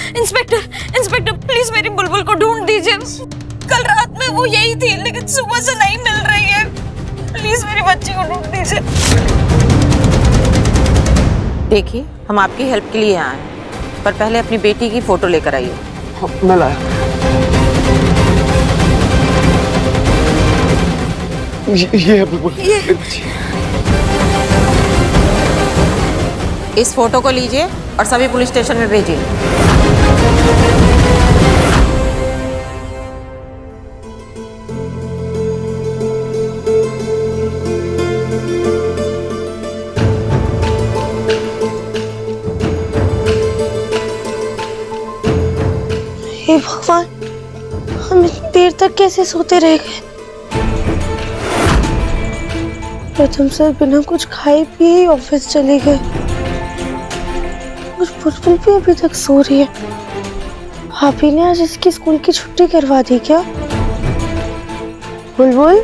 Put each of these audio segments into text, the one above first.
Inspector inspector please मेरी बुलबुल को ढूंढ दीजिए। कल रात में वो यही थी लेकिन सुबह से नहीं मिल रही है। प्लीज मेरी बच्ची को ढूंढ दीजिए। देखिए, हम आपकी हेल्प के लिए आए हैं, पर पहले अपनी बेटी की फोटो लेकर आइए। हाँ, मैं लाया। ये है बुलबुल। इस फोटो को लीजिए और सभी पुलिस स्टेशन में भेजिए। हे भगवान, हम इतनी देर तक कैसे सोते रह गए? प्रथम सर बिना कुछ खाए पिए ऑफिस चले गए और बुलबुल भी अभी तक सो रही है। भाभी ने आज इसकी स्कूल की छुट्टी करवा दी क्या? बुलबुल,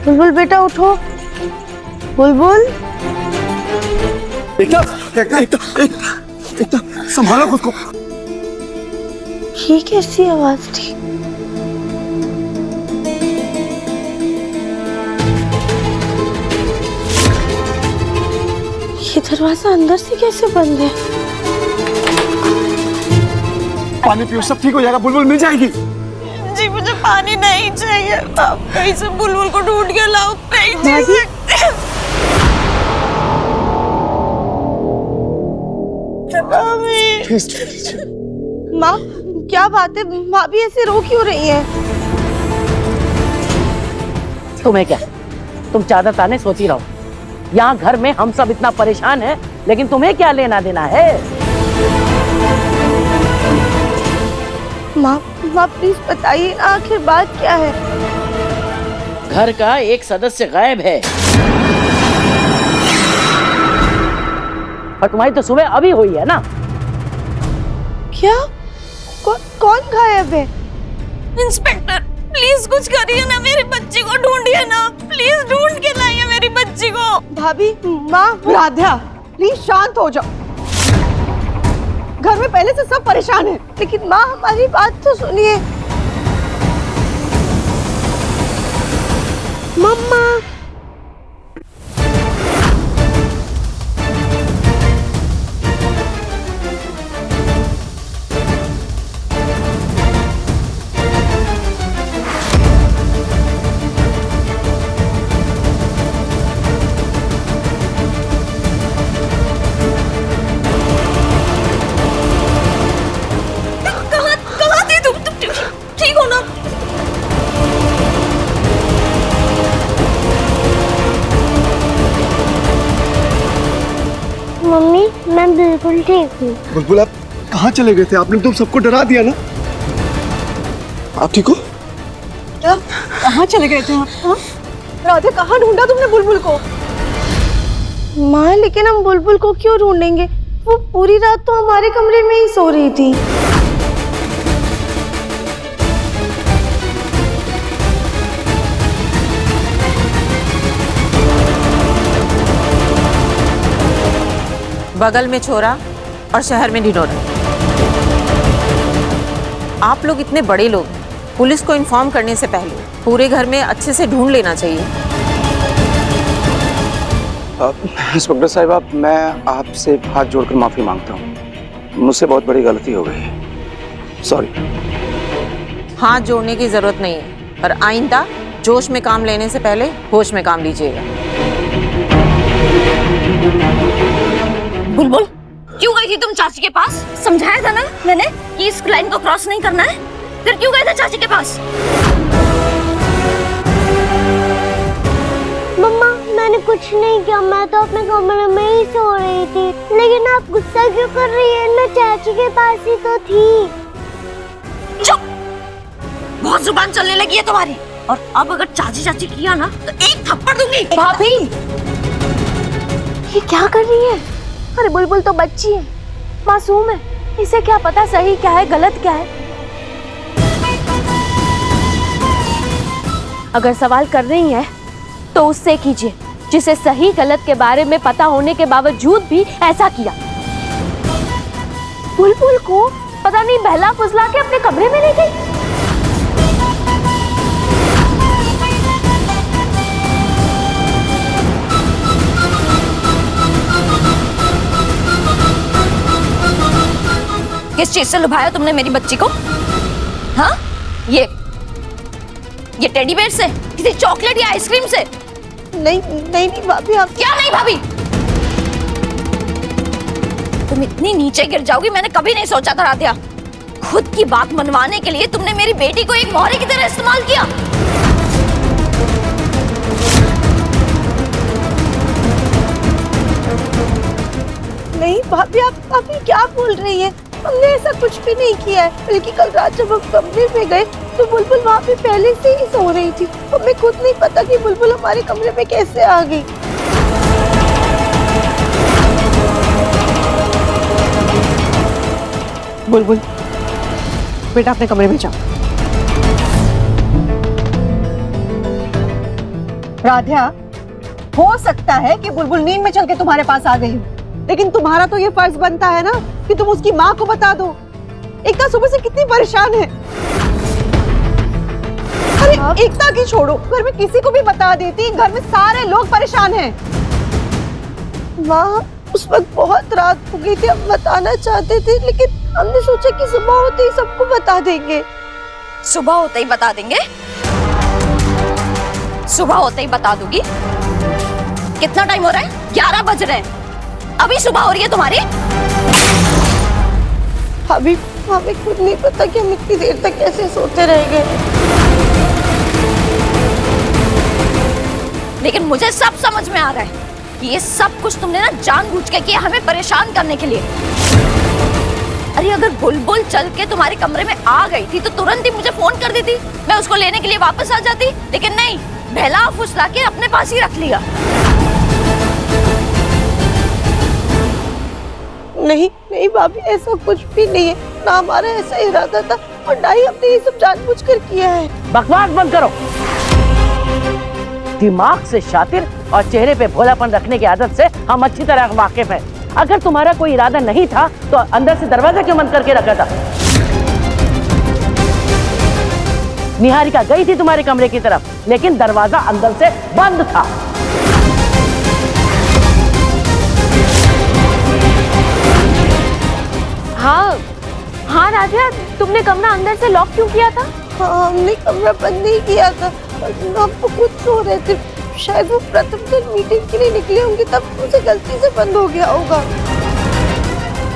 बुलबुल बेटा उठो। बुलबुल बेटा, बेटा, संभालो खुद को। ये कैसी आवाज थी? ये दरवाजा अंदर से कैसे बंद है? पानी पियो, सब ठीक हो जाएगा। बुलबुल मिल जाएगी। जी मुझे पानी नहीं चाहिए। आप कहीं से बुलबुल को ढूंढ के लाओ। नहीं जी सकते। माँ, क्या बात है? भाभी ऐसे रो क्यों रही है? तुम्हें क्या, तुम चादर ताने सोती रहो। यहाँ घर में हम सब इतना परेशान हैं, लेकिन तुम्हें क्या लेना देना है? माँ प्लीज बताइए आखिर बात क्या है? घर का एक सदस्य गायब है और तुम्हारी तो सुबह अभी हुई है ना। क्या? कौन गायब है? इंस्पेक्टर प्लीज कुछ करिए ना, मेरी बच्ची को ढूंढिए ना। प्लीज ढूंढ के लाइए मेरी बच्ची को। भाभी, माँ, राधा प्लीज शांत हो जाओ। घर में पहले से सब परेशान हैं। लेकिन माँ हमारी बात तो सुनिए। मम्मा, कहाँ थी तुम ठीक हो ना? मम्मी मैं बिल्कुल ठीक हूँ। बुलबुल, आप कहाँ चले गए थे? आपने तो सबको डरा दिया ना। आप ठीक हो? कहाँ चले गए थे आप? हाँ? राधा कहाँ ढूंढा तुमने बुलबुल को? माँ लेकिन हम बुलबुल को क्यों ढूंढेंगे? वो पूरी रात तो हमारे कमरे में ही सो रही थी। बगल में छोरा और शहर में ढिढोरा। आप लोग इतने बड़े लोग, पुलिस को इन्फॉर्म करने से पहले पूरे घर में अच्छे से ढूंढ लेना चाहिए। इंस्पेक्टर साहिबा, मैं आपसे हाथ जोड़कर माफी मांगता हूँ। मुझसे बहुत बड़ी गलती हो गई है। सॉरी। हाथ जोड़ने की जरूरत नहीं है, पर आइंदा जोश में काम लेने से पहले होश में काम लीजिएगा। बुलबुल क्यों गई थी तुम चाची के पास? समझाया था ना मैंने कि इस लाइन को क्रॉस नहीं करना है। फिर क्यों गए थे चाची के पास? मम्मा मैंने कुछ नहीं किया, मैं तो अपने कमरे में ही सो रही थी। लेकिन आप गुस्सा क्यों कर रही है? मैं चाची के पास ही तो थी। चुप, बहुत जुबान चलने लगी है तुम्हारी। और अब अगर चाची चाची किया ना तो एक थप्पड़ दूंगी। भाभी ये क्या कर रही है? अरे बुलबुल तो बच्ची है, मासूम है, इसे क्या पता सही क्या है गलत क्या है। अगर सवाल कर रही है तो उससे कीजिए जिसे सही गलत के बारे में पता होने के बावजूद भी ऐसा किया। बुलबुल को पता नहीं बहला फुसला के अपने कमरे में ले गई। किस चीज से लुभाया तुमने मेरी बच्ची को? हाँ, ये टेडी बेयर से, किसी चॉकलेट या आइसक्रीम से? नहीं नहीं नहीं भाभी, आप क्या नहीं भाभी? तुम इतनी नीचे गिर जाओगी मैंने कभी नहीं सोचा था राधिया। खुद की बात मनवाने के लिए तुमने मेरी बेटी को एक मोहरे की तरह इस्तेमाल किया। नहीं भाभी, आप अभी क्या बोल रही है? हमने ऐसा कुछ भी नहीं किया है। बल्कि कल रात जब हम कमरे में गए तो बुलबुल वहाँ पे पहले से ही सो रही थी। हमें खुद नहीं पता कि बुलबुल हमारे कमरे में कैसे आ गई। बुलबुल बेटा अपने कमरे में जाओ। राधिया, हो सकता है कि बुलबुल नींद में चल के तुम्हारे पास आ गई हो, लेकिन तुम्हारा तो ये फर्ज बनता है ना कि तुम उसकी माँ को बता दो। एकता सुबह से कितनी परेशान है। अरे एकता की छोड़ो, घर में किसी को भी बता देती, घर में सारे लोग परेशान हैं। माँ, उस वक्त बहुत रात हो गई थी, हम बताना चाहते थे, लेकिन हमने सोचा कि सुबह होते ही सबको बता देंगे। सुबह होते ही बता देंगे? सुबह होते ही बता दूंगी? कितना टाइम हो रहा है? 11 बज रहे हैं, अभी सुबह हो रही है तुम्हारी? अभी हमें खुद नहीं पता कि हम इतनी देर तक कैसे सोते रह गए। लेकिन मुझे सब समझ में आ रहा है कि ये सब कुछ तुमने ना जानबूझ के किया, हमें परेशान करने के लिए। अरे अगर बुलबुल चल के तुम्हारे कमरे में आ गई थी तो तुरंत ही मुझे फोन कर देती, मैं उसको लेने के लिए वापस आ जाती। लेकिन नहीं, बहला फुसला के अपने पास ही रख लिया। नहीं नहीं भाभी, ऐसा कुछ भी नहीं है। ना हमारा ऐसा इरादा था और ना ही हमने ये सब जानबूझकर किया है। बकवास बंद करो। दिमाग से शातिर और चेहरे पे भोलापन रखने की आदत से हम अच्छी तरह वाकिफ हैं। अगर तुम्हारा कोई इरादा नहीं था तो अंदर से दरवाजा क्यों बंद करके रखा था? निहारिका गई थी तुम्हारे कमरे की तरफ, लेकिन दरवाजा अंदर से बंद था। हाँ राधिया, तुमने कमरा अंदर से लॉक क्यों किया था? हाँ, हमने कमरा बंद नहीं किया था, हम तो खुद सो रहे थे। शायद वो प्रथम दिन मीटिंग के लिए निकले होंगे, तब उसे गलती से बंद हो गया होगा।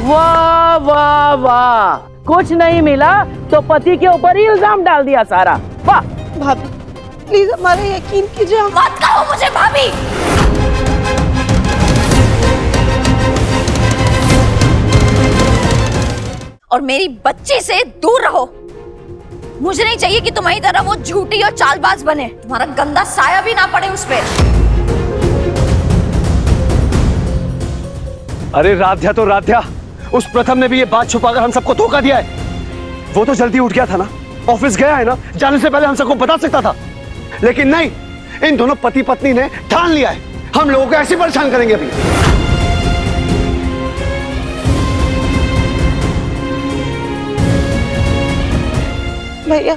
वाह वाह वाह, कुछ नहीं मिला तो पति के ऊपर ही इल्जाम डाल दिया सारा। वाह भाभी प्लीज हमारा यकीन कीजिए। मत कहो मुझे भाभी। और मेरी बच्ची से दूर रहो। मुझे नहीं चाहिए कि तुम्हारी तरह वो झूठी और चालबाज बने, तुम्हारा गंदा साया भी ना पड़े उस पे। अरे राध्या तो राध्या, उस प्रथम ने भी ये बात छुपाकर हम सबको धोखा दिया है। वो तो जल्दी उठ गया था ना, ऑफिस गया है ना, जाने से पहले हम सबको बता सकता था। लेकिन नहीं, इन दोनों पति पत्नी ने ठान लिया है हम लोगों को ऐसे परेशान करेंगे अभी। भैया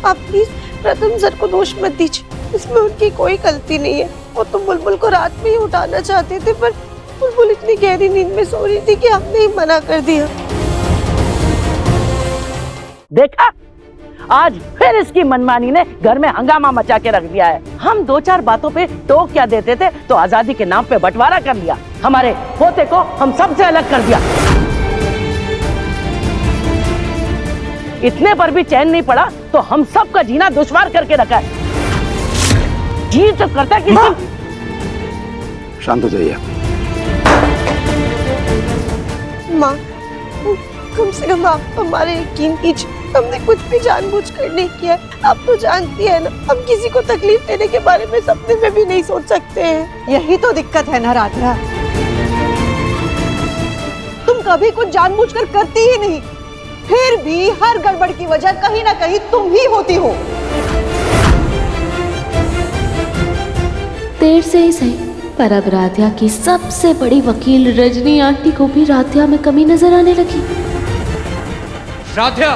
आप प्लीज प्रथम सर को दोष मत दीजिए, इसमें उनकी कोई गलती नहीं है। वो तो बुलबुल को रात में ही उठाना चाहते थे, पर बुलबुल इतनी गहरी नींद में सो रही थी कि हमने ही मना कर दिया। देखा, आज फिर इसकी मनमानी ने घर में हंगामा मचा के रख दिया है। हम 2-4 बातों पे टोक क्या देते थे तो आजादी के नाम पे बंटवारा कर लिया। हमारे पोते को हम सबसे अलग कर दिया। इतने पर भी चैन नहीं पड़ा तो हम सबका जीना दुश्वार करके रखा है। जी तो करता कि शांत हो जाइए। माँ, कम से कम आप हमारे यकीन कीजिए, हमने कुछ भी जानबूझकर नहीं किया। आप तो जानती है ना, हम किसी को तकलीफ देने के बारे में सपने में भी नहीं सोच सकते हैं। यही तो दिक्कत है ना राधिया, तुम कभी कुछ जानबूझकर करती ही नहीं, फिर भी हर गड़बड़ की वजह कहीं ना कहीं तुम ही होती हो। देर से ही सही, पर अब राध्या की सबसे बड़ी वकील रजनी आंटी को भी राध्या में कमी नजर आने लगी। राध्या,